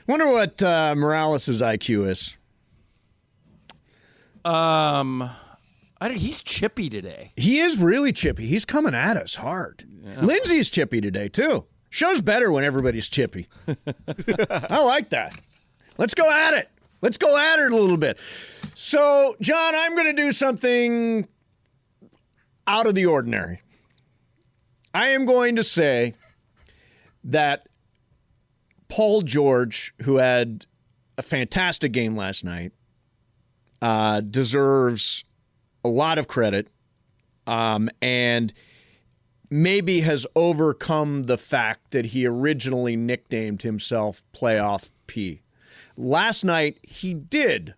Wonder what Morales' IQ is. He's chippy today. He is really chippy. He's coming at us hard. Yeah. Lindsay's chippy today, too. Show's better when everybody's chippy. I like that. Let's go at it. Let's go at it a little bit. So, John, I'm going to do something out of the ordinary. I am going to say that Paul George, who had a fantastic game last night, deserves a lot of credit, and maybe has overcome the fact that he originally nicknamed himself Playoff P. Last night, he did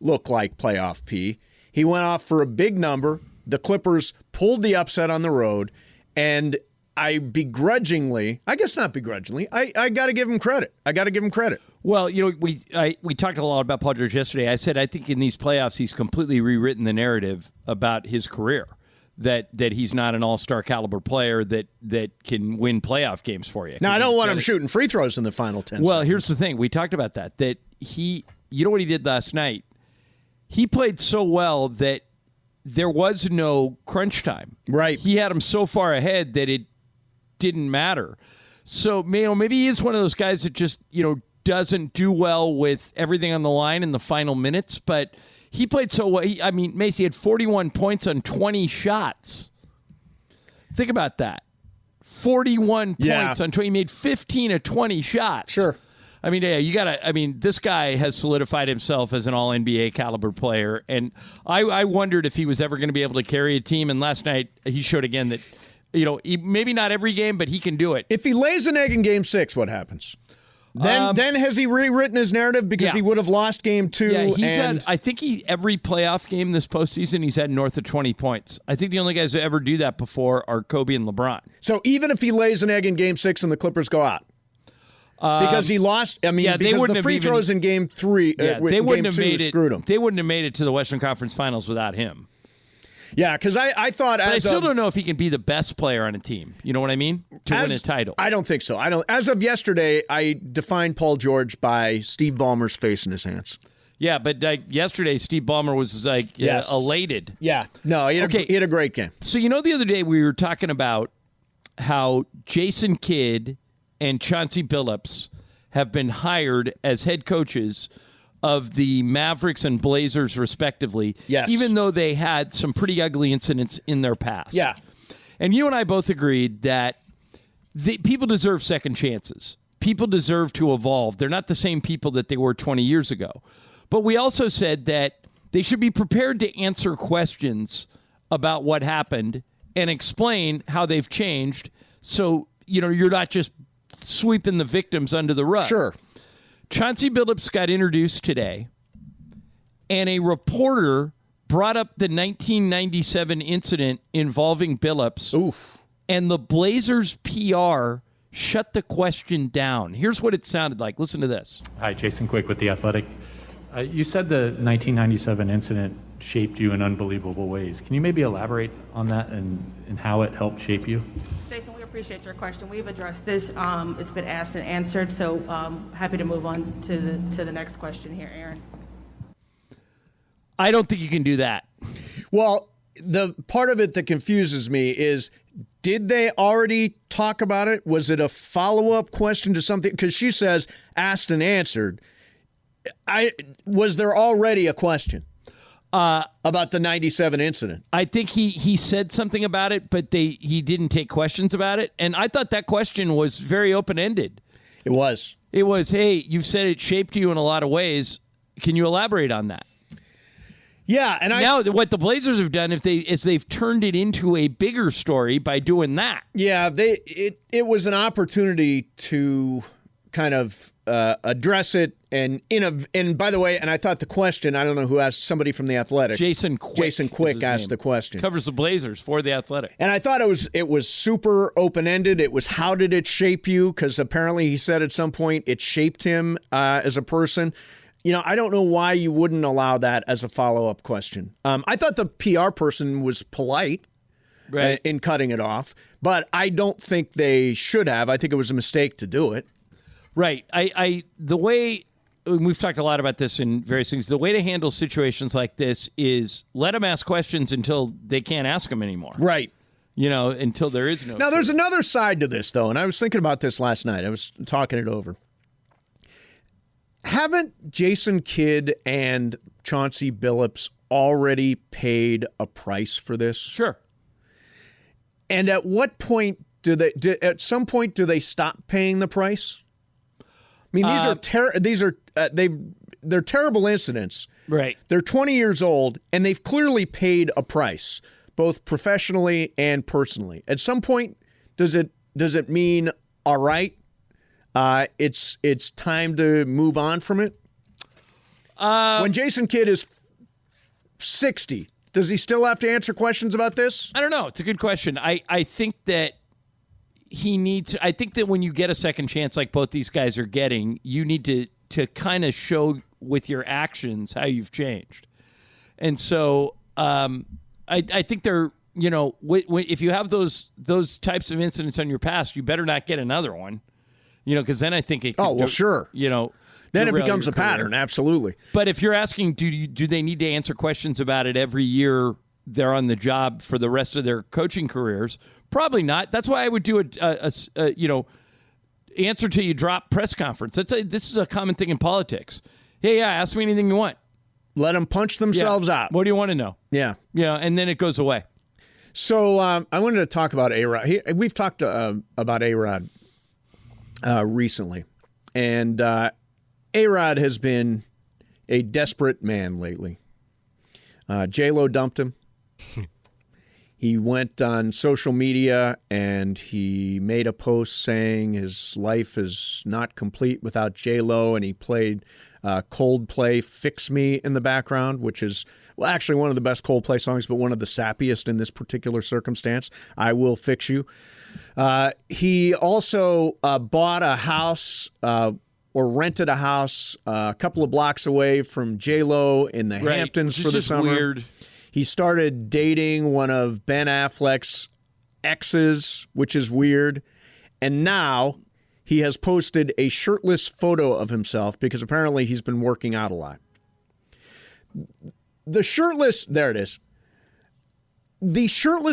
look like Playoff P. He went off for a big number. The Clippers pulled the upset on the road, and I got to give him credit. Well, we talked a lot about Paul George yesterday. I said I think in these playoffs he's completely rewritten the narrative about his career, that he's not an all-star caliber player that can win playoff games for you. Now, I don't want him shooting free throws in the final 10 Well, seconds. Here's the thing. We talked about that you know what he did last night? He played so well that there was no crunch time. Right. He had him so far ahead that it didn't matter. So, maybe he is one of those guys that just, doesn't do well with everything on the line in the final minutes, but he played so well. Macy had 41 points on 20 shots. Think about that. 41 points on 20. He made 15 of 20 shots. Sure. This guy has solidified himself as an all-NBA caliber player, and I wondered if he was ever going to be able to carry a team, and last night he showed again that, maybe not every game, but he can do it. If he lays an egg in Game 6, what happens? Then has he rewritten his narrative because he would have lost Game 2? Yeah, I think every playoff game this postseason, he's had north of 20 points. I think the only guys who ever do that before are Kobe and LeBron. So even if he lays an egg in Game 6 and the Clippers go out? Because he lost, because the free throws in Game 3, they wouldn't have made it. Screwed him. They wouldn't have made it to the Western Conference Finals without him. Yeah, because I thought but I still don't know if he can be the best player on a team. You know what I mean? To win a title. I don't think so. As of yesterday, I defined Paul George by Steve Ballmer's face in his hands. Yeah, but yesterday, Steve Ballmer was elated. Yeah. No, he had a great game. So, the other day we were talking about how Jason Kidd and Chauncey Billups have been hired as head coaches of the Mavericks and Blazers, respectively, even though they had some pretty ugly incidents in their past. Yeah. And you and I both agreed that people deserve second chances. People deserve to evolve. They're not the same people that they were 20 years ago. But we also said that they should be prepared to answer questions about what happened and explain how they've changed so, you're not just sweeping the victims under the rug. Sure. Chauncey Billups got introduced today, and a reporter brought up the 1997 incident involving Billups. Oof. And the Blazers PR shut the question down. Here's what it sounded like. Listen to this. Hi, Jason Quick with The Athletic. You said the 1997 incident shaped you in unbelievable ways. Can you maybe elaborate on that and how it helped shape you? Jason, we appreciate your question. We've addressed this. It's been asked and answered, so happy to move on to the next question here, Aaron. I don't think you can do that. Well, the part of it that confuses me is, did they already talk about it? Was it a follow-up question to something? Because she says asked and answered. Was there already a question about the 97 incident? I think he said something about it, but he didn't take questions about it. And I thought that question was very open-ended. It was. It was, hey, you've said it shaped you in a lot of ways. Can you elaborate on that? Yeah, and now what the Blazers have done is they've turned it into a bigger story by doing that. Yeah, it was an opportunity to kind of address it, and by the way, and I thought the question, I don't know who asked, somebody from The Athletic. Jason Quick asked the question. Covers the Blazers for The Athletic. And I thought it was super open-ended. It was, how did it shape you? Because apparently he said at some point it shaped him as a person. I don't know why you wouldn't allow that as a follow-up question. I thought the PR person was polite in cutting it off, but I don't think they should have. I think it was a mistake to do it. Right. The way, and we've talked a lot about this in various things, the way to handle situations like this is let them ask questions until they can't ask them anymore. Right. Until there is no. Now, there's another side to this, though, and I was thinking about this last night. I was talking it over. Haven't Jason Kidd and Chauncey Billups already paid a price for this? Sure. And at what point at some point do they stop paying the price? I mean, they're terrible incidents. Right. They're 20 years old, and they've clearly paid a price, both professionally and personally. At some point, does it mean, all right, it's time to move on from it? When Jason Kidd is 60, does he still have to answer questions about this? I don't know. It's a good question. I think that he needs. I think that when you get a second chance, like both these guys are getting, you need to kind of show with your actions how you've changed. And so I think they're, if you have those types of incidents on your past, you better not get another one, because then I think it could sure. Then it becomes a pattern. Absolutely. But if you're asking, do they need to answer questions about it every year they're on the job for the rest of their coaching careers? Probably not. That's why I would do a answer till you drop press conference. This is a common thing in politics. Hey, ask me anything you want. Let them punch themselves out. What do you want to know? Yeah. And then it goes away. So I wanted to talk about A-Rod. We've talked about A-Rod recently. And A-Rod has been a desperate man lately. J-Lo dumped him. He went on social media and he made a post saying his life is not complete without J-Lo, and he played Coldplay Fix Me in the background, which is actually one of the best Coldplay songs, but one of the sappiest in this particular circumstance. I Will Fix You. He also bought a house or rented a house a couple of blocks away from J-Lo in the Hamptons for the summer. Weird. He started dating one of Ben Affleck's exes, which is weird. And now he has posted a shirtless photo of himself because apparently he's been working out a lot. The shirtless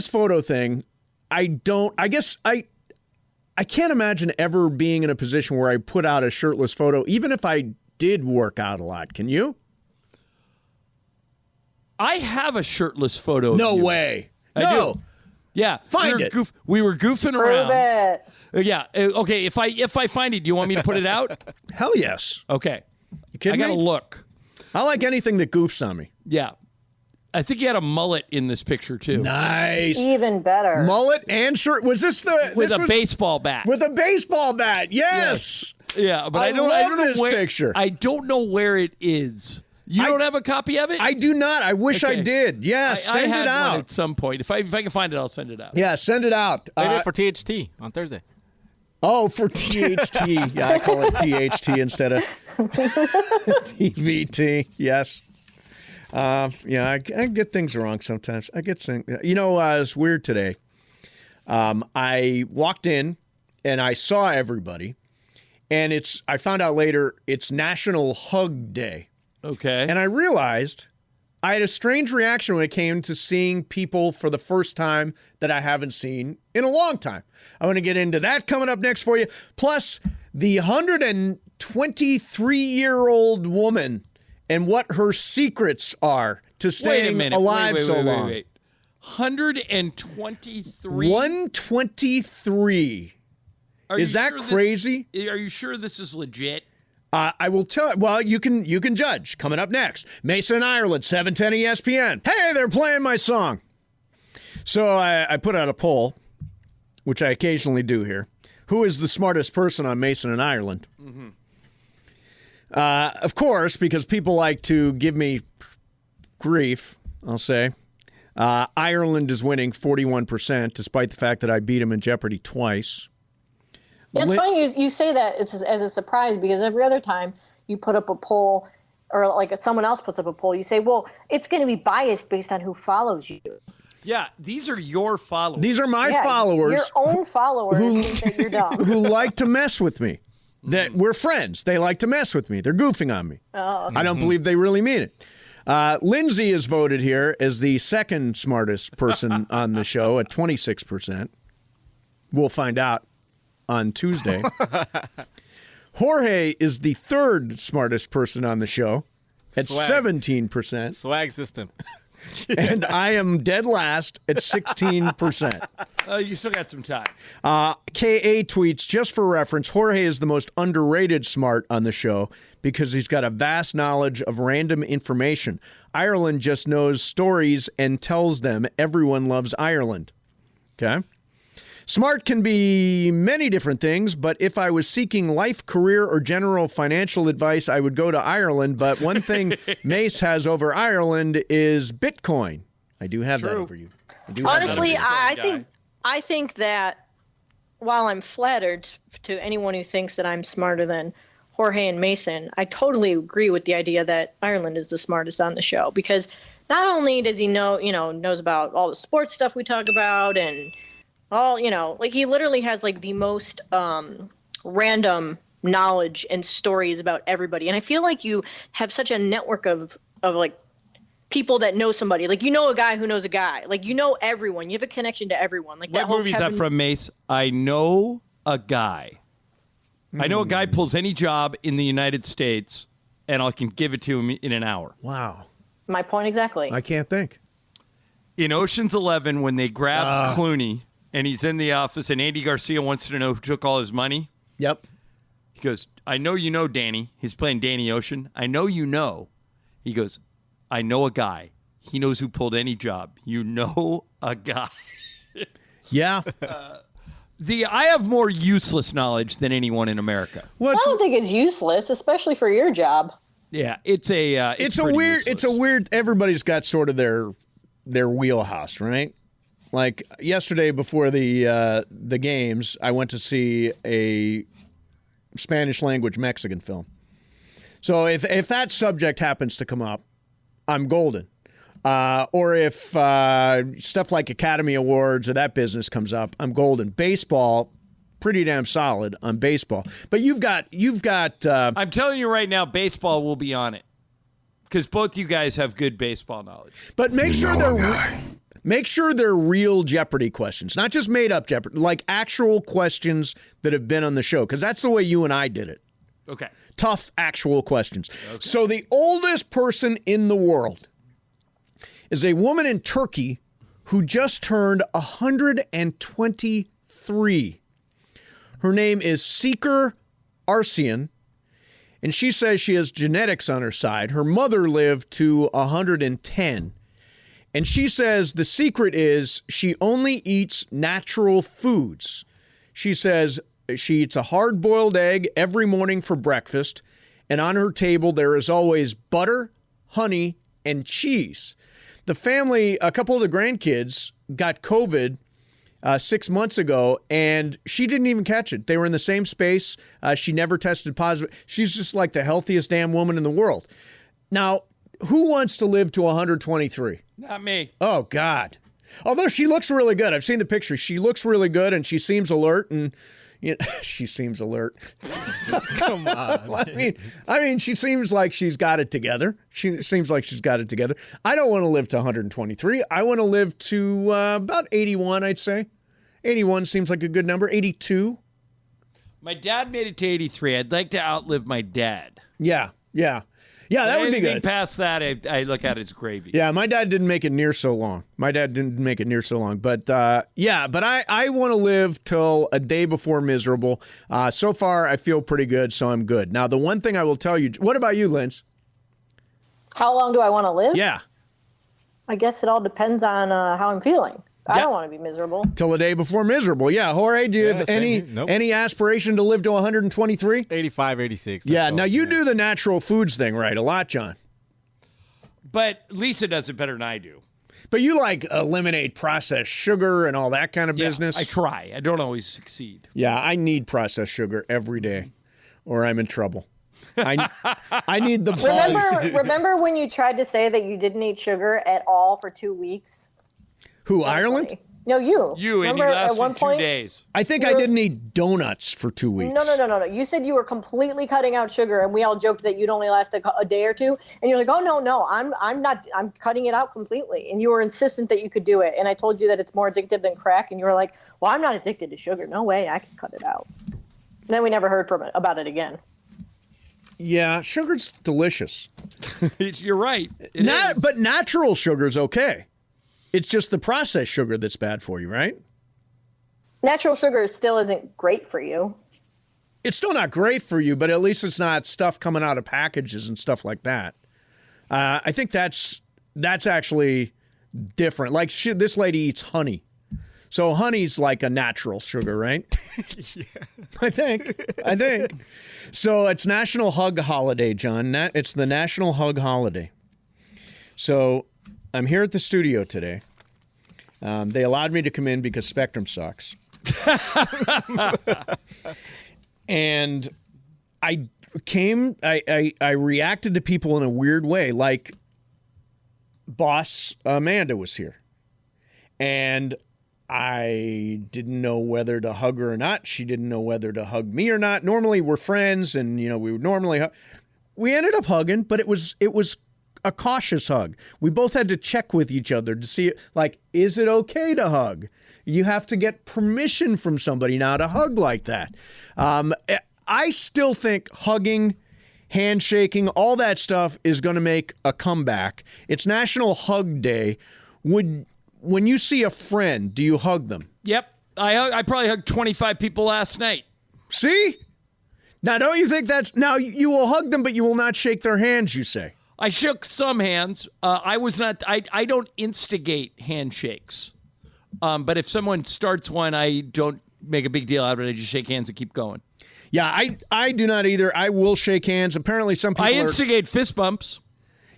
photo thing, I can't imagine ever being in a position where I put out a shirtless photo, even if I did work out a lot. Can you? I have a shirtless photo. No of you. way. I No. do. Yeah. Find it. We were goofing Prove around. it. Yeah. Okay. If I find it, do you want me to put it out? Hell yes. Okay. You kidding I gotta me? look. I like anything that goofs on me. Yeah. I think you had a mullet in this picture too. Nice. Even better. Mullet and shirt. Was this the With a baseball bat. With a baseball bat? Yes. Yeah, but I I don't love know this where, picture. I don't know where it is. You don't have a copy of it? I do not. I wish I Okay. did. Yeah, I send had it out. one at some point. If I can find it, I'll send it out. Yeah, send it out. I did it for THT on Thursday. Oh, for THT. Yeah, I call it THT instead of TVT. Yes. I get things wrong sometimes. I get things. It's weird today. I walked in and I saw everybody, and I found out later it's National Hug Day. Okay. And I realized I had a strange reaction when it came to seeing people for the first time that I haven't seen in a long time. I want to get into that coming up next for you. Plus, the 123-year-old woman and what her secrets are to staying alive so long. Wait. 123? 123. Is that crazy? Are you sure this is legit? I will tell. Well, you can judge. Coming up next, Mason, Ireland, 710 ESPN. Hey, they're playing my song. So I put out a poll, which I occasionally do here. Who is the smartest person on Mason and Ireland? Mm-hmm. Of course, because people like to give me grief, I'll say. Ireland is winning 41%, despite the fact that I beat him in Jeopardy twice. It's funny you say that as a surprise, because every other time you put up a poll, or like if someone else puts up a poll, you say, well, it's going to be biased based on who follows you. Yeah, these are your followers. These are my followers. Your own followers think that you're dumb. Who like to mess with me. that we're friends. They like to mess with me. They're goofing on me. Oh, okay. I don't believe they really mean it. Lindsay is voted here as the second smartest person on the show at 26%. We'll find out on Tuesday. Jorge is the third smartest person on the show at Swag. 17%. Swag system. And I am dead last at 16%. You still got some time. KA tweets, just for reference, Jorge is the most underrated smart on the show because he's got a vast knowledge of random information. Ireland just knows stories and tells them. Everyone loves Ireland. Okay. Smart can be many different things, but if I was seeking life, career, or general financial advice, I would go to Ireland. But one thing Mace has over Ireland is Bitcoin. I do have that over you. Honestly, I think that while I'm flattered to anyone who thinks that I'm smarter than Jorge and Mason, I totally agree with the idea that Ireland is the smartest on the show, because not only does he knows about all the sports stuff we talk about and all, like he literally has like the most random knowledge and stories about everybody. And I feel like you have such a network of like people that know somebody. Like, a guy who knows a guy. Like, everyone. You have a connection to everyone. Like, that What movie is that from, Mace? I know a guy. I know a guy pulls any job in the United States, and I can give it to him in an hour. Wow. My point exactly. I can't think. In Ocean's 11, when they grab Clooney, and he's in the office, and Andy Garcia wants to know who took all his money. Yep. He goes, I know you know Danny. He's playing Danny Ocean. I know you know. He goes, I know a guy. He knows who pulled any job. You know a guy. Yeah. I have more useless knowledge than anyone in America. I don't think it's useless, especially for your job. Yeah, it's a weird. Everybody's got sort of their wheelhouse, right? Like yesterday before the games, I went to see a Spanish language Mexican film. So if that subject happens to come up, I'm golden. Or if stuff like Academy Awards or that business comes up, I'm golden. Baseball, pretty damn solid on baseball. But you've got. I'm telling you right now, baseball will be on it because both you guys have good baseball knowledge. But make sure they're real Jeopardy questions, not just made up Jeopardy, like actual questions that have been on the show, because that's the way you and I did it. Okay. Tough, actual questions. Okay. So the oldest person in the world is a woman in Turkey who just turned 123. Her name is Seeker Arsian, and she says she has genetics on her side. Her mother lived to 110. And she says the secret is she only eats natural foods. She says she eats a hard-boiled egg every morning for breakfast, and on her table there is always butter, honey, and cheese. The family, a couple of the grandkids, got COVID 6 months ago, and she didn't even catch it. They were in the same space. She never tested positive. She's just like the healthiest damn woman in the world. Now, who wants to live to 123? Not me. Oh, God. Although she looks really good. I've seen the pictures. She looks really good, and she seems alert, and she seems alert. Come on. I mean, she seems like she's got it together. She seems like she's got it together. I don't want to live to 123. I want to live to about 81, I'd say. 81 seems like a good number. 82. My dad made it to 83. I'd like to outlive my dad. Yeah, that would be good. Past that, I look at it as gravy. Yeah, my dad didn't make it near so long. But I want to live till a day before miserable. So far, I feel pretty good, so I'm good. Now, the one thing I will tell you, what about you, Linz? How long do I want to live? Yeah. I guess it all depends on how I'm feeling. I don't want to be miserable. Till a day before miserable. Yeah. Jorge, do you have any aspiration to live to 123? 85, 86. Yeah. Now, you do the natural foods thing right a lot, John. But Lisa does it better than I do. But you eliminate processed sugar and all that kind of business. I try. I don't always succeed. Yeah, I need processed sugar every day or I'm in trouble. I need the buzz. Remember when you tried to say that you didn't eat sugar at all for 2 weeks? Who, Ireland? Funny. No, you. You, and you Remember lasted at one 2 point, days. I think I didn't eat donuts for 2 weeks. No. You said you were completely cutting out sugar, and we all joked that you'd only last a day or two. And you're like, oh, no, I'm not. I'm cutting it out completely. And you were insistent that you could do it. And I told you that it's more addictive than crack. And you were like, well, I'm not addicted to sugar. No way, I can cut it out. And then we never heard about it again. Yeah, sugar's delicious. You're right. It is. But natural sugar's okay. It's just the processed sugar that's bad for you, right? Natural sugar still isn't great for you. It's still not great for you, but at least it's not stuff coming out of packages and stuff like that. I think that's actually different. Like this lady eats honey. So honey's like a natural sugar, right? Yeah. I think. So it's National Hug Holiday, John. It's the National Hug Holiday. So I'm here at the studio today. They allowed me to come in because Spectrum sucks. And I reacted to people in a weird way. Like boss Amanda was here. And I didn't know whether to hug her or not. She didn't know whether to hug me or not. Normally we're friends and, we would normally hug. We ended up hugging, but it was a cautious hug. We both had to check with each other to see, like, is it okay to hug? You have to get permission from somebody now to hug like that. I still think hugging, handshaking, all that stuff is going to make a comeback. It's National Hug Day. When you see a friend, do you hug them? Yep. I probably hugged 25 people last night. See? Now, don't you think now you will hug them, but you will not shake their hands, you say? I shook some hands. I don't instigate handshakes. But if someone starts one, I don't make a big deal out of it. I just shake hands and keep going. Yeah, I do not either. I will shake hands. Apparently some people I instigate fist bumps.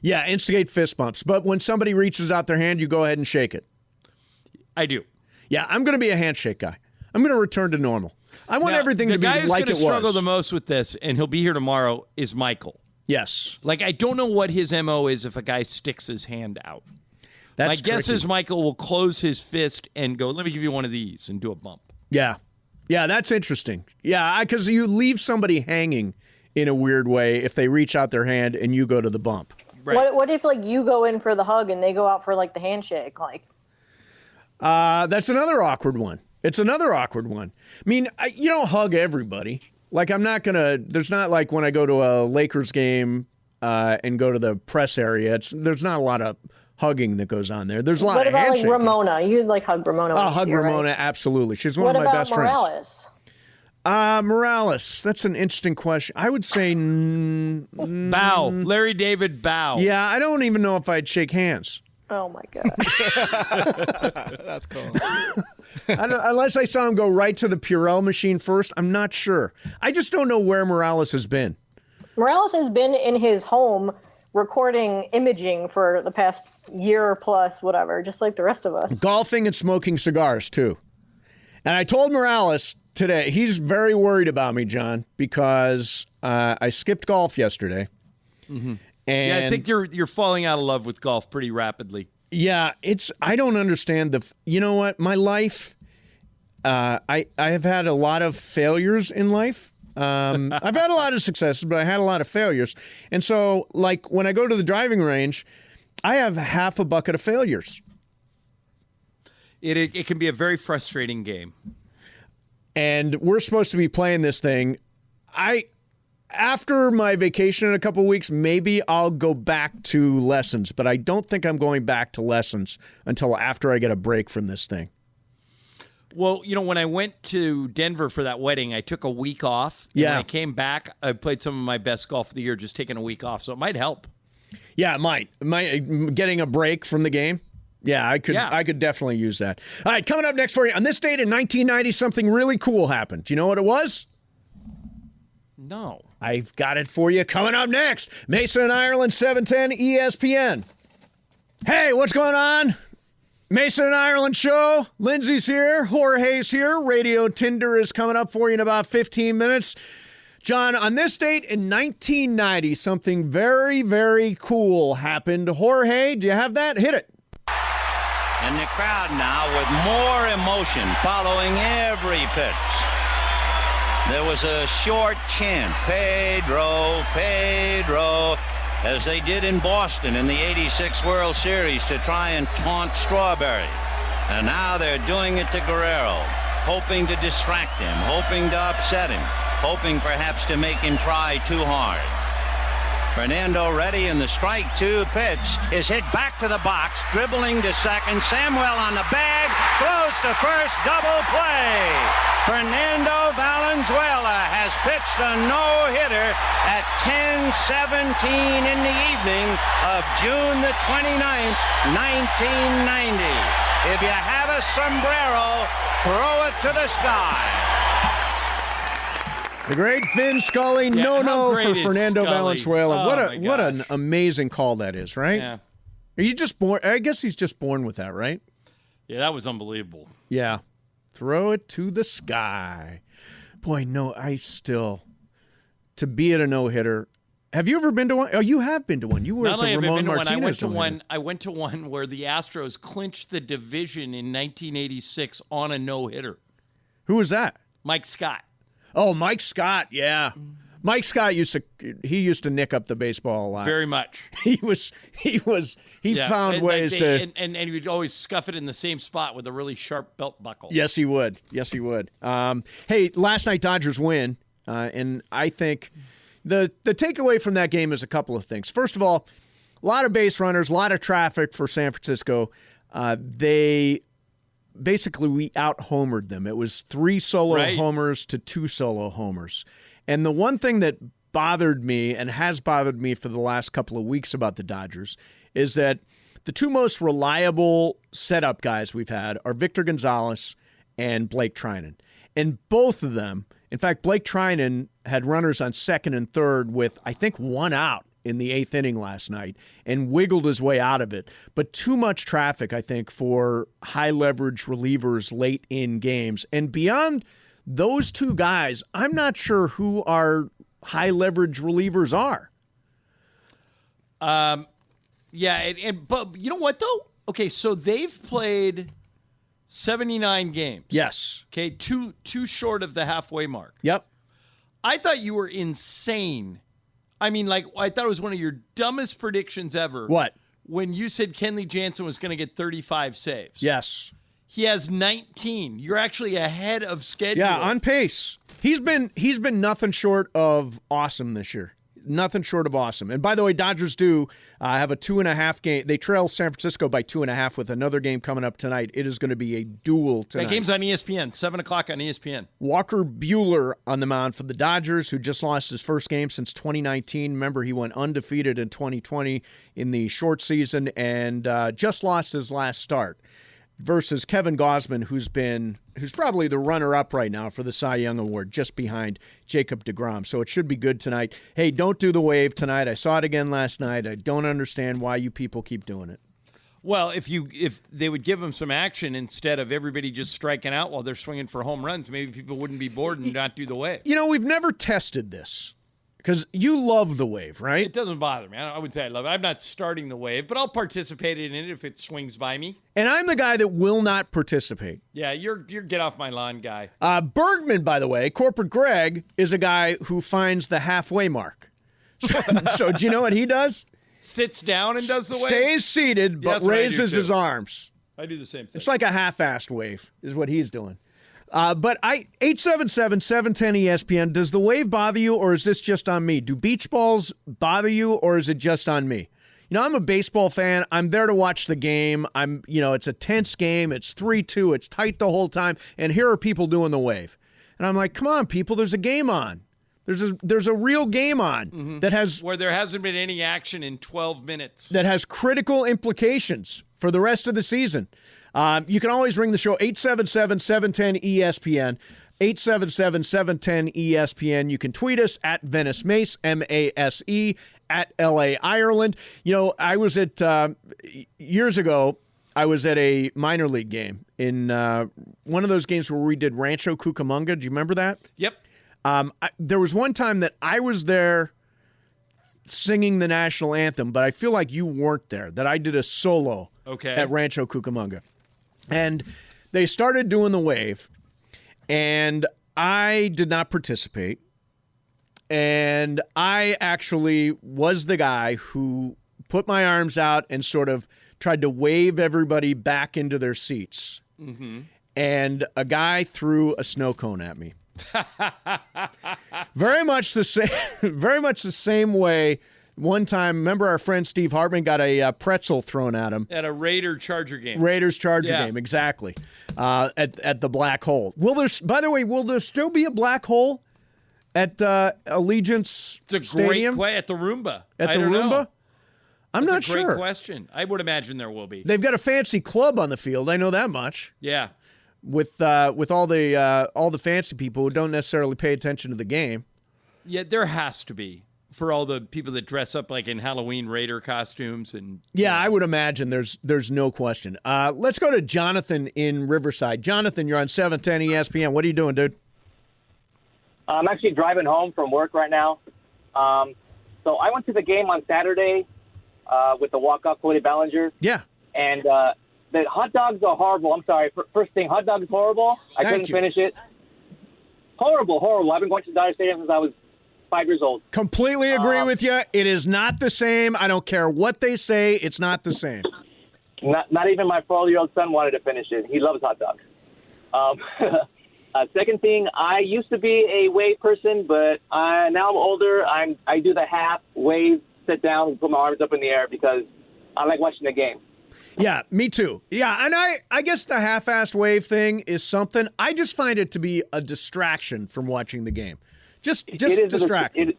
Yeah, instigate fist bumps. But when somebody reaches out their hand, you go ahead and shake it. I do. Yeah, I'm going to be a handshake guy. I'm going to return to normal. I want everything to be like it was. The guy who's going to struggle the most with this, and he'll be here tomorrow, is Michael. Yes. Like, I don't know what his MO is if a guy sticks his hand out. My guess is Michael will close his fist and go, let me give you one of these, and do a bump. Yeah. Yeah, that's interesting. Yeah, because you leave somebody hanging in a weird way if they reach out their hand and you go to the bump. Right. What if, like, you go in for the hug and they go out for, like, the handshake? Like, that's another awkward one. It's another awkward one. I mean, you don't hug everybody. Like, I'm not going to, there's not like when I go to a Lakers game and go to the press area, there's not a lot of hugging that goes on there. There's a lot of handshaking. What about, like, Ramona? You'd, like, hug Ramona. I'll hug Ramona, right? Absolutely. She's one of my best friends. What about Morales? Morales, that's an interesting question. I would say bow. Larry David bow. Yeah, I don't even know if I'd shake hands. Oh my God. That's cool. Unless I saw him go right to the Purell machine first, I'm not sure. I just don't know where Morales has been. Morales has been in his home recording imaging for the past year plus, whatever, just like the rest of us. Golfing and smoking cigars, too. And I told Morales today, he's very worried about me, John, because I skipped golf yesterday. Mm-hmm. And yeah, I think you're falling out of love with golf pretty rapidly. Yeah, I don't understand you know what? My life, I have had a lot of failures in life. I've had a lot of successes, but I had a lot of failures. And so, like, when I go to the driving range, I have half a bucket of failures. It can be a very frustrating game. And we're supposed to be playing this thing. After my vacation in a couple of weeks, maybe I'll go back to lessons, but I don't think I'm going back to lessons until after I get a break from this thing. Well, when I went to Denver for that wedding, I took a week off. Yeah. When I came back, I played some of my best golf of the year just taking a week off, so it might help. Yeah, it might. Getting a break from the game? Yeah, I could definitely use that. All right, coming up next for you. On this date in 1990, something really cool happened. Do you know what it was? No. I've got it for you coming up next. Mason and Ireland, 710 ESPN. Hey, what's going on? Mason and Ireland show. Lindsay's here. Jorge's here. Radio Tinder is coming up for you in about 15 minutes. John, on this date in 1990, something very, very cool happened. Jorge, do you have that? Hit it. And the crowd now with more emotion following every pitch. There was a short chant, Pedro, Pedro, as they did in Boston in the '86 World Series to try and taunt Strawberry. And now they're doing it to Guerrero, hoping to distract him, hoping to upset him, hoping perhaps to make him try too hard. Fernando ready, and the strike two pitch is hit back to the box, dribbling to second. Samuel on the bag, throws to first, double play. Fernando Valenzuela has pitched a no-hitter at 10:17 in the evening of June the 29th, 1990. If you have a sombrero, throw it to the sky. The great Vin Scully, no for Fernando Valenzuela. Oh, what an amazing call that is, right? Yeah. Are you just born? I guess he's just born with that, right? Yeah, that was unbelievable. Yeah. Throw it to the sky. Boy, no, to be at a no-hitter. Have you ever been to one? Oh, you have been to one. You were Not at the only have I Ramon been to one, Martinez I went to one where the Astros clinched the division in 1986 on a no-hitter. Who was that? Mike Scott. Oh, Mike Scott, yeah. Mike Scott used to nick up the baseball a lot. Very much. He found ways to and he would always scuff it in the same spot with a really sharp belt buckle. Yes, he would. Hey, last night Dodgers win, and I think the takeaway from that game is a couple of things. First of all, a lot of base runners, a lot of traffic for San Francisco. We out-homered them. It was 3 solo homers to 2 solo homers. And the one thing that bothered me and has bothered me for the last couple of weeks about the Dodgers is that the 2 most reliable setup guys we've had are Victor Gonzalez and Blake Trinan. And both of them, in fact, Blake Trinan had runners on second and third with, I think, 1 out in the 8th inning last night and wiggled his way out of it. But too much traffic, I think, for high-leverage relievers late in games. And beyond those 2 guys, I'm not sure who our high-leverage relievers are. But you know what, though? Okay, so they've played 79 games. Yes. Okay, two short of the halfway mark. Yep. I thought you were insane. I mean, I thought it was one of your dumbest predictions ever. What? When you said Kenley Jansen was going to get 35 saves. Yes. He has 19. You're actually ahead of schedule. Yeah, on pace. He's been nothing short of awesome this year. Nothing short of awesome. And by the way, Dodgers do have a 2.5 game. They trail San Francisco by 2.5 with another game coming up tonight. It is going to be a duel tonight. That game's on ESPN, 7 o'clock on ESPN. Walker Buehler on the mound for the Dodgers, who just lost his first game since 2019. Remember, he went undefeated in 2020 in the short season and just lost his last start. Versus Kevin Gausman, who's probably the runner-up right now for the Cy Young Award, just behind Jacob deGrom. So it should be good tonight. Hey, don't do the wave tonight. I saw it again last night. I don't understand why you people keep doing it. Well, if they would give them some action instead of everybody just striking out while they're swinging for home runs, maybe people wouldn't be bored and not do the wave. You know, we've never tested this. Because you love the wave, right? It doesn't bother me. I would say I love it. I'm not starting the wave, but I'll participate in it if it swings by me. And I'm the guy that will not participate. Yeah, you're get off my lawn guy. Bergman, by the way, Corporate Greg, is a guy who finds the halfway mark. So do you know what he does? Sits down and does the wave? Stays seated, but raises his arms. I do the same thing. It's like a half-assed wave is what he's doing. But 877-710-ESPN, does the wave bother you, or is this just on me? Do beach balls bother you, or is it just on me? You know, I'm a baseball fan. I'm there to watch the game. It's a tense game. It's 3-2. It's tight the whole time. And here are people doing the wave. And I'm like, come on, people, there's a game on. There's a real game on that has... Where there hasn't been any action in 12 minutes. That has critical implications for the rest of the season. You can always ring the show, 877-710-ESPN, 877-710-ESPN. You can tweet us at Venice Mace, M-A-S-E, at L.A. Ireland. You know, I was years ago, I was at a minor league game in one of those games where we did Rancho Cucamonga. Do you remember that? Yep. There was one time that I was there singing the national anthem, but I feel like you weren't there, that I did a solo at Rancho Cucamonga. And they started doing the wave, and I did not participate. And I actually was the guy who put my arms out and sort of tried to wave everybody back into their seats. Mm-hmm. And a guy threw a snow cone at me. Very much the same way. One time, remember our friend Steve Hartman got a pretzel thrown at him at a Raiders-Charger game. Raiders-Charger game, exactly. At the Black Hole. By the way, will there still be a Black Hole at Allegiance Stadium? It's a great question. At the Roomba. At the Roomba? Know. I'm not sure. That's a great sure. question. I would imagine there will be. They've got a fancy club on the field. I know that much. Yeah. With all the fancy people who don't necessarily pay attention to the game. Yeah, there has to be for all the people that dress up like in Halloween Raider costumes and. Yeah, I would imagine there's no question. Let's go to Jonathan in Riverside. Jonathan, you're on 710 ESPN. What are you doing, dude? I'm actually driving home from work right now. So I went to the game on Saturday with the walk-off Cody Bellinger. Yeah. And the hot dogs are horrible. I'm sorry. First thing, hot dogs horrible. I couldn't finish it. Horrible. I've been going to Dodger Stadium since I was 5 years old. Completely agree with you. It is not the same. I don't care what they say. It's not the same. Not even my 4-year-old son wanted to finish it. He loves hot dogs. Second thing, I used to be a wave person, but now I'm older. I do the half wave, sit down, and put my arms up in the air because I like watching the game. Yeah, me too. Yeah, and I guess the half-assed wave thing is something. I just find it to be a distraction from watching the game. Just distracting.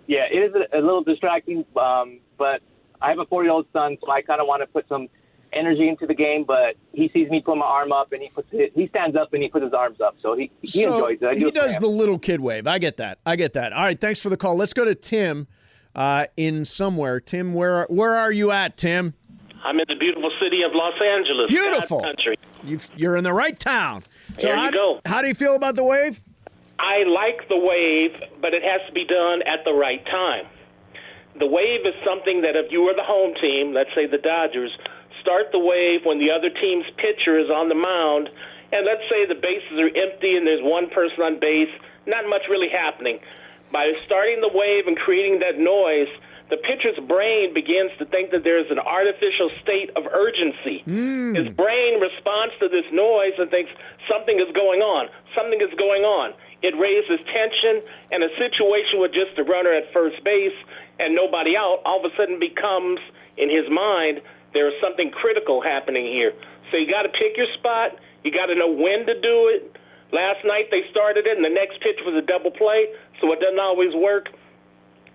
It is a little distracting, but I have a 4-year-old son, so I kind of want to put some energy into the game, but he sees me put my arm up, and he stands up and he puts his arms up, so he enjoys it. He does the little kid wave. I get that. All right, thanks for the call. Let's go to Tim in somewhere. Tim, where are you at, Tim? I'm in the beautiful city of Los Angeles. Beautiful. God's country. You're in the right town. So there you go. How do you feel about the wave? I like the wave, but it has to be done at the right time. The wave is something that if you were the home team, let's say the Dodgers, start the wave when the other team's pitcher is on the mound, and let's say the bases are empty and there's one person on base, not much really happening. By starting the wave and creating that noise, the pitcher's brain begins to think that there's an artificial state of urgency. His brain responds to this noise and thinks something is going on. It raises tension, and a situation with just a runner at first base and nobody out all of a sudden becomes, in his mind, there's something critical happening here. So you got to pick your spot. You got to know when to do it. Last night they started it, and the next pitch was a double play, so it doesn't always work.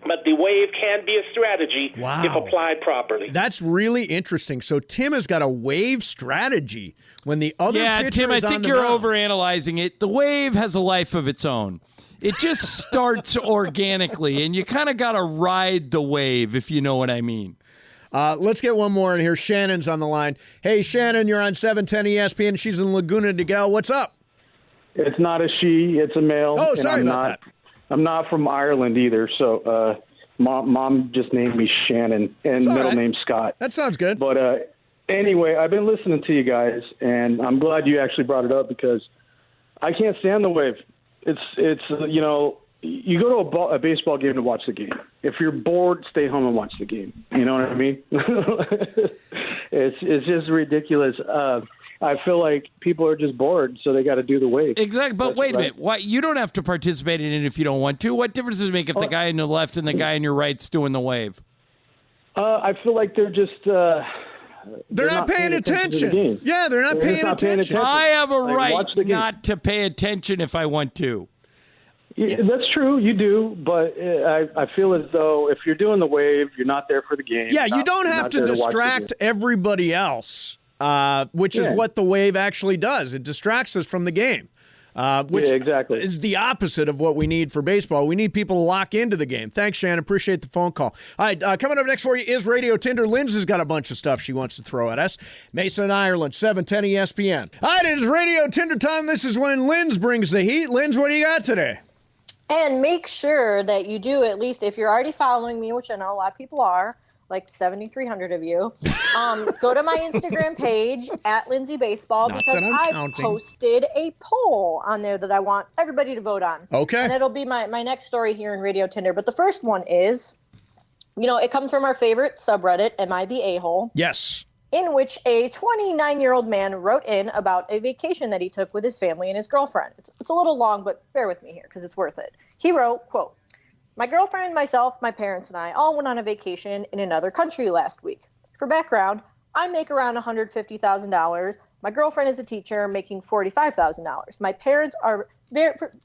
But the wave can be a strategy if applied properly. That's really interesting. So Tim has got a wave strategy when the other pitcher Tim, is on the mound. I think you're overanalyzing it. The wave has a life of its own. It just starts organically, and you kind of got to ride the wave, if you know what I mean. Let's get one more in here. Shannon's on the line. Hey, Shannon, you're on 710 ESPN. She's in Laguna Niguel. What's up? It's not a she. It's a male. Oh, sorry about that. I'm not from Ireland either, so mom just named me Shannon, and middle name Scott. That sounds good. But anyway, I've been listening to you guys, and I'm glad you actually brought it up because I can't stand the wave. It's you go to a baseball game to watch the game. If you're bored, stay home and watch the game. You know what I mean? It's just ridiculous. I feel like people are just bored, so they got to do the wave. Exactly, but wait a minute. Why, you don't have to participate in it if you don't want to. What difference does it make if the guy on the left and the guy on your right's doing the wave? I feel like they're just they're not paying attention. Yeah, they're not paying attention. I have a right not to pay attention if I want to. Yeah, that's true. You do, but I feel as though if you're doing the wave, you're not there for the game. Yeah, you don't have to distract everybody else. Which is what the wave actually does. It distracts us from the game, which is the opposite of what we need for baseball. We need people to lock into the game. Thanks, Shannon. Appreciate the phone call. All right, coming up next for you is Radio Tinder. Linz has got a bunch of stuff she wants to throw at us. Mason, Ireland, 710 ESPN. All right, it is Radio Tinder time. This is when Linz brings the heat. Linz, what do you got today? And make sure that you do, at least if you're already following me, which I know a lot of people are, like 7,300 of you, go to my Instagram page at Lindsay Baseball because I posted a poll on there that I want everybody to vote on. Okay. And it'll be my next story here in Radio Tinder. But the first one is, it comes from our favorite subreddit, Am I the A-hole? Yes. In which a 29-year-old man wrote in about a vacation that he took with his family and his girlfriend. It's a little long, but bear with me here because it's worth it. He wrote, quote, "My girlfriend, myself, my parents, and I all went on a vacation in another country last week. For background, I make around $150,000. My girlfriend is a teacher making $45,000. My parents are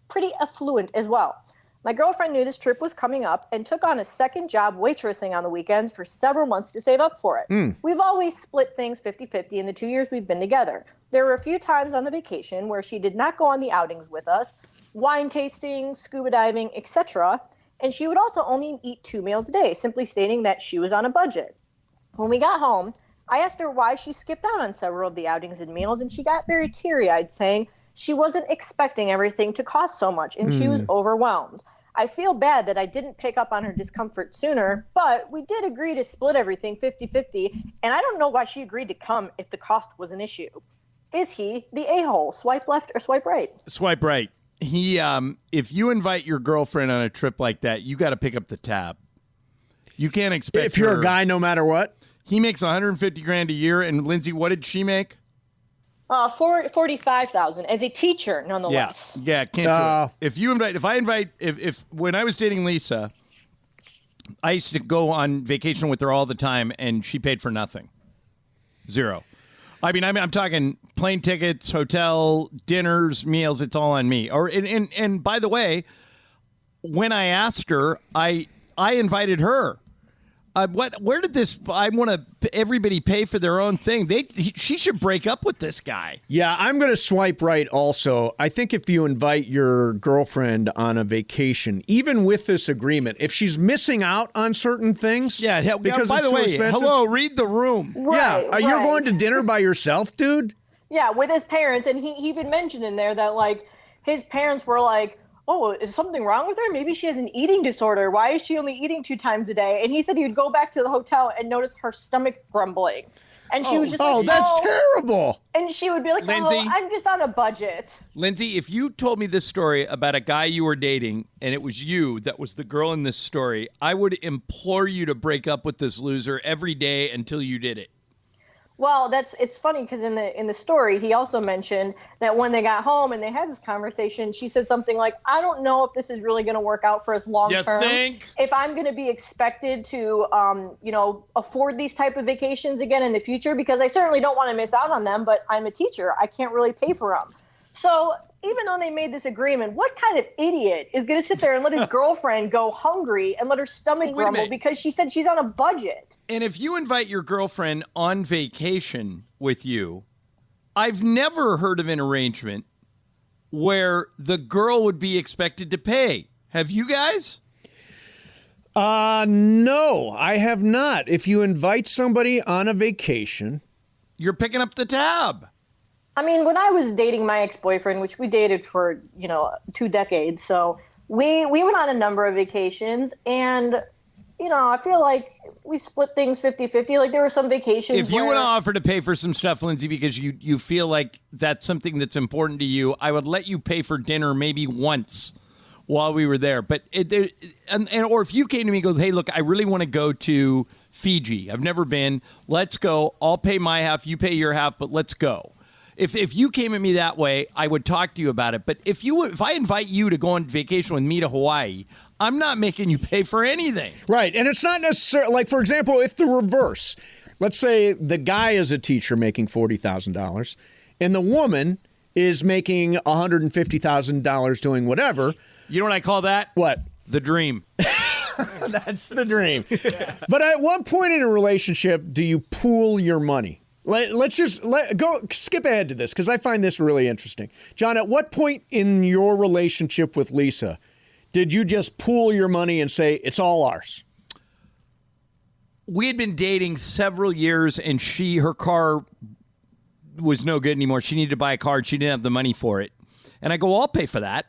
pretty affluent as well. My girlfriend knew this trip was coming up and took on a second job waitressing on the weekends for several months to save up for it. We've always split things 50-50 in the 2 years we've been together. There were a few times on the vacation where she did not go on the outings with us, wine tasting, scuba diving, etc., and she would also only eat 2 meals a day, simply stating that she was on a budget. When we got home, I asked her why she skipped out on several of the outings and meals, and she got very teary-eyed, saying she wasn't expecting everything to cost so much, and she was overwhelmed. I feel bad that I didn't pick up on her discomfort sooner, but we did agree to split everything 50-50, and I don't know why she agreed to come if the cost was an issue. Is he the a-hole? Swipe left or swipe right?" Swipe right. He, if you invite your girlfriend on a trip like that, you got to pick up the tab. You can't expect if you're a guy, no matter what. He makes $150,000 a year, and Lindsay, what did she make? 45,000 as a teacher, nonetheless. Yeah, can't do it. If when I was dating Lisa, I used to go on vacation with her all the time, and she paid for nothing. Zero. I mean, I'm talking plane tickets, hotel, dinners, meals. It's all on me. And by the way, when I asked her, I invited her. Where did this? I want everybody pay for their own thing. She should break up with this guy. Yeah, I'm going to swipe right also. I think if you invite your girlfriend on a vacation, even with this agreement, if she's missing out on certain things, because by it's the way, expensive, hello, read the room. You're going to dinner by yourself, dude? Yeah, with his parents, and he even mentioned in there that like his parents were like, "Oh, is something wrong with her? Maybe she has an eating disorder. Why is she only eating 2 times a day?" And he said he would go back to the hotel and notice her stomach grumbling. And she was just like, that's terrible. And she would be like, Lindsay, I'm just on a budget. Lindsay, if you told me this story about a guy you were dating and it was you that was the girl in this story, I would implore you to break up with this loser every day until you did it. Well, it's funny because in the story, he also mentioned that when they got home and they had this conversation, she said something like, "I don't know if this is really going to work out for us long term. You think? If I'm going to be expected to, afford these type of vacations again in the future, because I certainly don't want to miss out on them, but I'm a teacher. I can't really pay for them." So even though they made this agreement, what kind of idiot is going to sit there and let his girlfriend go hungry and let her stomach grumble because she said she's on a budget? And if you invite your girlfriend on vacation with you, I've never heard of an arrangement where the girl would be expected to pay. Have you guys? No, I have not. If you invite somebody on a vacation, you're picking up the tab. I mean, when I was dating my ex-boyfriend, which we dated for, 2 decades, so we went on a number of vacations, and, I feel like we split things 50-50. Like, there were some vacations If you would offer to pay for some stuff, Lindsay, because you feel like that's something that's important to you, I would let you pay for dinner maybe once while we were there. But or if you came to me and go, "Hey, look, I really want to go to Fiji. I've never been. Let's go. I'll pay my half. You pay your half, but let's go." If you came at me that way, I would talk to you about it. But if I invite you to go on vacation with me to Hawaii, I'm not making you pay for anything. Right. And it's not necessarily, like, for example, if the reverse, let's say the guy is a teacher making $40,000 and the woman is making $150,000 doing whatever. You know what I call that? What? The dream. That's the dream. Yeah. But at what point in a relationship do you pool your money? Let's skip ahead to this because I find this really interesting. John, at what point in your relationship with Lisa did you just pool your money and say, it's all ours? We had been dating several years, and her car was no good anymore. She needed to buy a car. She didn't have the money for it. And I go, I'll pay for that.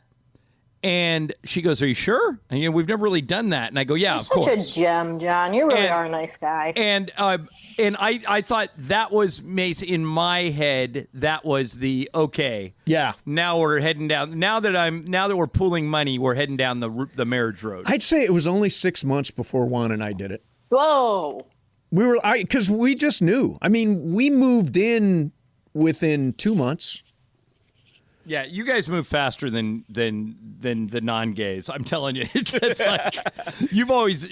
And she goes, "Are you sure?" And we've never really done that. And I go, "Yeah, You're of course." Such a gem, John. You really are a nice guy. And I thought that was Mace in my head. That was the okay. Yeah. Now we're heading down. Now that we're pooling money, we're heading down the marriage road. I'd say it was only 6 months before Juan and I did it. Whoa. Because we just knew. I mean, we moved in within 2 months. Yeah, you guys move faster than the non-gays. I'm telling you, it's like you've always.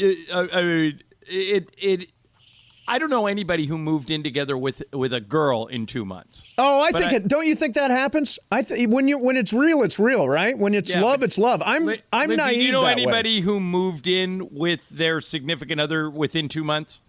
I don't know anybody who moved in together with a girl in 2 months. Oh, don't you think that happens? When it's real, it's real, right? When it's love, it's love. I'm Lindsay, naive. do you know that anybody way. who moved in with their significant other within 2 months?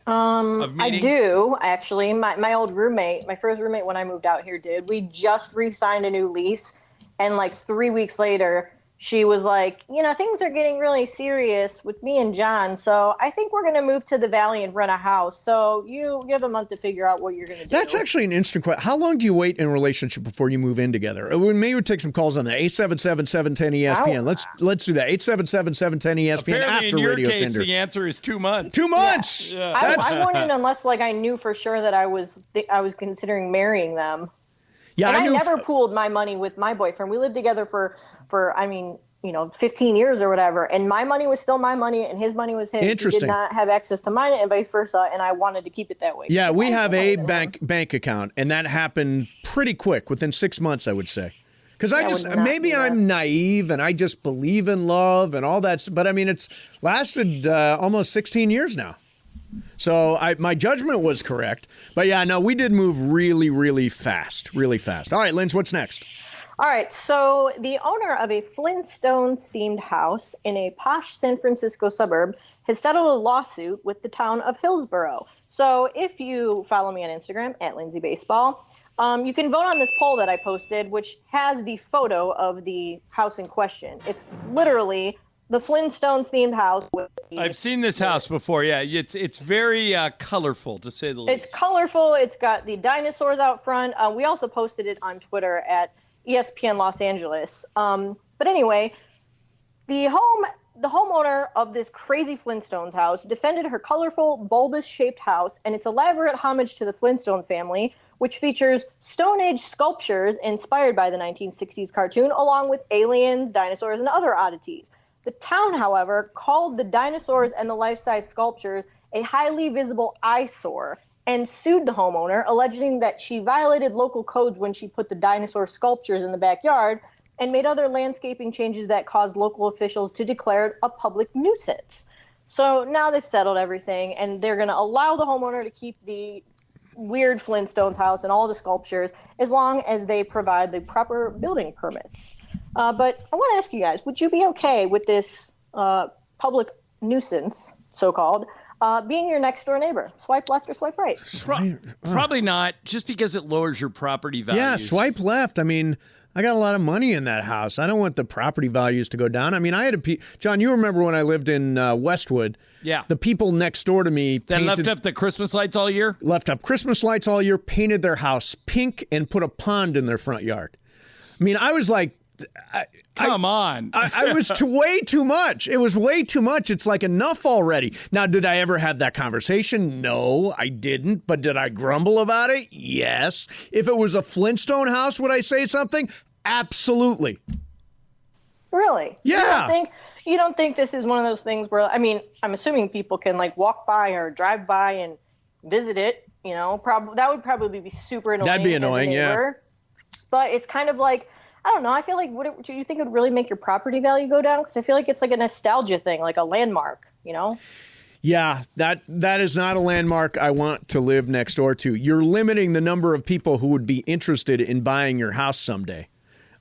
I do, actually. My old roommate, my first roommate when I moved out here did. We just re-signed a new lease, and like 3 weeks later, she was like, things are getting really serious with me and John, so I think we're going to move to the Valley and rent a house. So you have a month to figure out what you're going to do. That's actually an interesting question. How long do you wait in a relationship before you move in together? Maybe we'll take some calls on that. 877-710-ESPN. Let's do that. 877-710-ESPN Apparently, after in your Radio case, Tinder. the answer is 2 months. 2 months. Yeah. I wouldn't unless I knew for sure that I was considering marrying them. Yeah, and I never pooled my money with my boyfriend. We lived together for 15 years or whatever. And my money was still my money and his money was his. Interesting. He did not have access to mine and vice versa. And I wanted to keep it that way. Yeah, we have a bank account, and that happened pretty quick, within 6 months, I would say. Because I'm naive and I just believe in love and all that. But I mean, it's lasted almost 16 years now. So my judgment was correct. But yeah, no, we did move really, really fast. Really fast. All right, Linz, what's next? All right, so the owner of a Flintstones-themed house in a posh San Francisco suburb has settled a lawsuit with the town of Hillsborough. So if you follow me on Instagram, @LindsayBaseball, you can vote on this poll that I posted, which has the photo of the house in question. It's literally the Flintstones-themed house. I've seen this house before. Yeah, it's very colorful, to say the least. It's colorful. It's got the dinosaurs out front. We also posted it on Twitter at ESPN Los Angeles. But anyway, the homeowner of this crazy Flintstones house defended her colorful, bulbous-shaped house and its elaborate homage to the Flintstones family, which features Stone Age sculptures inspired by the 1960s cartoon, along with aliens, dinosaurs, and other oddities. The town, however, called the dinosaurs and the life-size sculptures a highly visible eyesore and sued the homeowner, alleging that she violated local codes when she put the dinosaur sculptures in the backyard and made other landscaping changes that caused local officials to declare it a public nuisance. So now they've settled everything, and they're going to allow the homeowner to keep the weird Flintstones house and all the sculptures as long as they provide the proper building permits. But I want to ask you guys, would you be okay with this public nuisance, so-called, being your next door neighbor? Swipe left or swipe right? Probably not, just because it lowers your property values. Yeah, swipe left. I mean, I got a lot of money in that house. I don't want the property values to go down. I mean, John, you remember when I lived in Westwood? Yeah. The people next door to me left up the Christmas lights all year? Left up Christmas lights all year, painted their house pink, and put a pond in their front yard. I mean, I was like, Come on. I was way too much. It was way too much. It's like enough already. Now, did I ever have that conversation? No, I didn't. But did I grumble about it? Yes. If it was a Flintstone house, would I say something? Absolutely. Really? Yeah. You don't think this is one of those things where, I mean, I'm assuming people can like walk by or drive by and visit it, that would probably be super annoying. That'd be annoying, yeah. But it's kind of like, I don't know. I feel like, do you think it would really make your property value go down? Because I feel like it's like a nostalgia thing, like a landmark, Yeah, that is not a landmark I want to live next door to. You're limiting the number of people who would be interested in buying your house someday.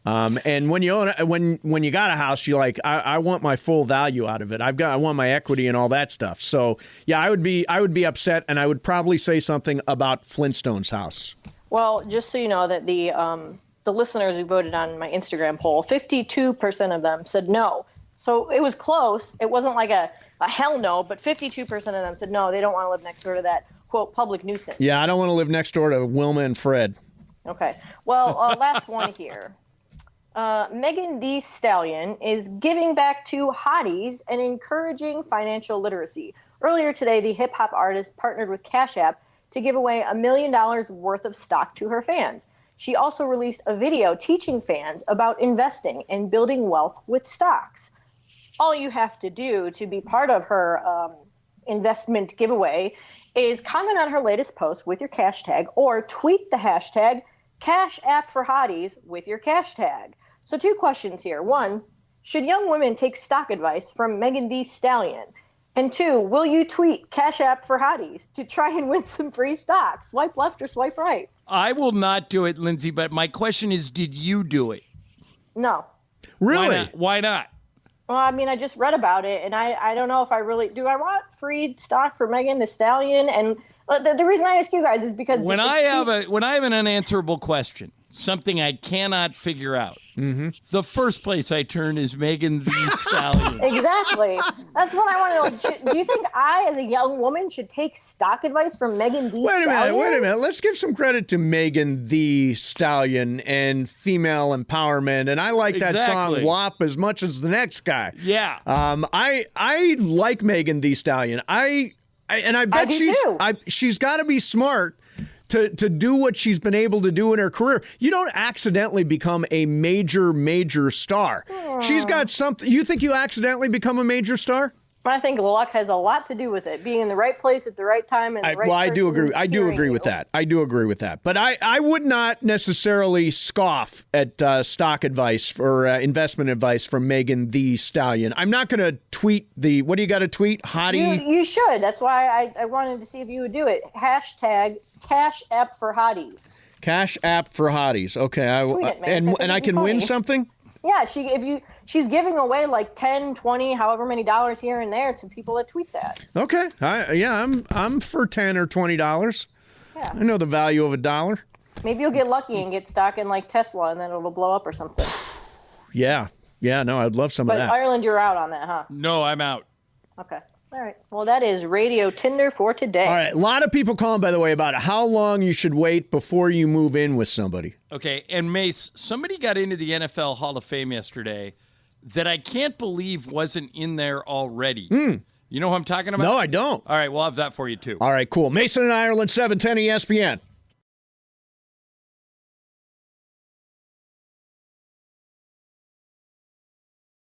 And when you own it, when you got a house, you're like, I want my full value out of it. I want my equity and all that stuff. So yeah, I would be upset, and I would probably say something about Flintstone's house. Well, just so you know that the listeners who voted on my Instagram poll, 52% of them said no. So it was close. It wasn't like a hell no, but 52% of them said no, they don't want to live next door to that, quote, public nuisance. Yeah, I don't want to live next door to Wilma and Fred. Okay. Well, last one here. Megan Thee Stallion is giving back to hotties and encouraging financial literacy. Earlier today, the hip-hop artist partnered with Cash App to give away $1 million worth of stock to her fans. She also released a video teaching fans about investing and building wealth with stocks. All you have to do to be part of her investment giveaway is comment on her latest post with your cash tag or tweet the hashtag Cash App for Hotties with your cash tag. So 2 questions here. 1, should young women take stock advice from Megan Thee Stallion? And 2, will you tweet Cash App for Hotties to try and win some free stock? Swipe left or swipe right? I will not do it, Lindsay, but my question is, did you do it? No. Really? Why not? Well, I mean, I just read about it, and I don't know if I really do. I want free stock for Megan Thee Stallion, and the reason I ask you guys is because when I have an unanswerable question, something I cannot figure out, the first place I turn is Megan Thee Stallion. Exactly. That's what I want to know. Do you think I, as a young woman, should take stock advice from Megan Thee Stallion? Wait a minute. Let's give some credit to Megan Thee Stallion and female empowerment. And I like that song WAP as much as the next guy. Yeah. I like Megan Thee Stallion. I bet she's got to be smart to do what she's been able to do in her career. You don't accidentally become a major star. She's got something. You think you accidentally become a major star? I think luck has a lot to do with it. Being in the right place at the right time and the right. Well, I do agree. I do agree with that. But I would not necessarily scoff at stock advice or investment advice from Megan Thee Stallion. I'm not going to tweet what do you got to tweet? Hottie? You should. That's why I wanted to see if you would do it. Hashtag Cash App for Hotties. Cash App for Hotties. Okay. Tweet it, man. And I can win something? Yeah, she's giving away like 10, 20, however many dollars here and there to people that tweet that. Okay. I'm for $10 or $20. Yeah. I know the value of $1. Maybe you'll get lucky and get stock in like Tesla and then it'll blow up or something. Yeah. Yeah, no, I'd love some of that. But Ireland, you're out on that, huh? No, I'm out. Okay. All right. Well, that is Radio Tinder for today. All right. A lot of people calling, by the way, about how long you should wait before you move in with somebody. Okay. And Mace, somebody got into the NFL Hall of Fame yesterday that I can't believe wasn't in there already. You know who I'm talking about? No, I don't. All right. We'll have that for you, too. All right, cool. Mason and Ireland, 710 ESPN.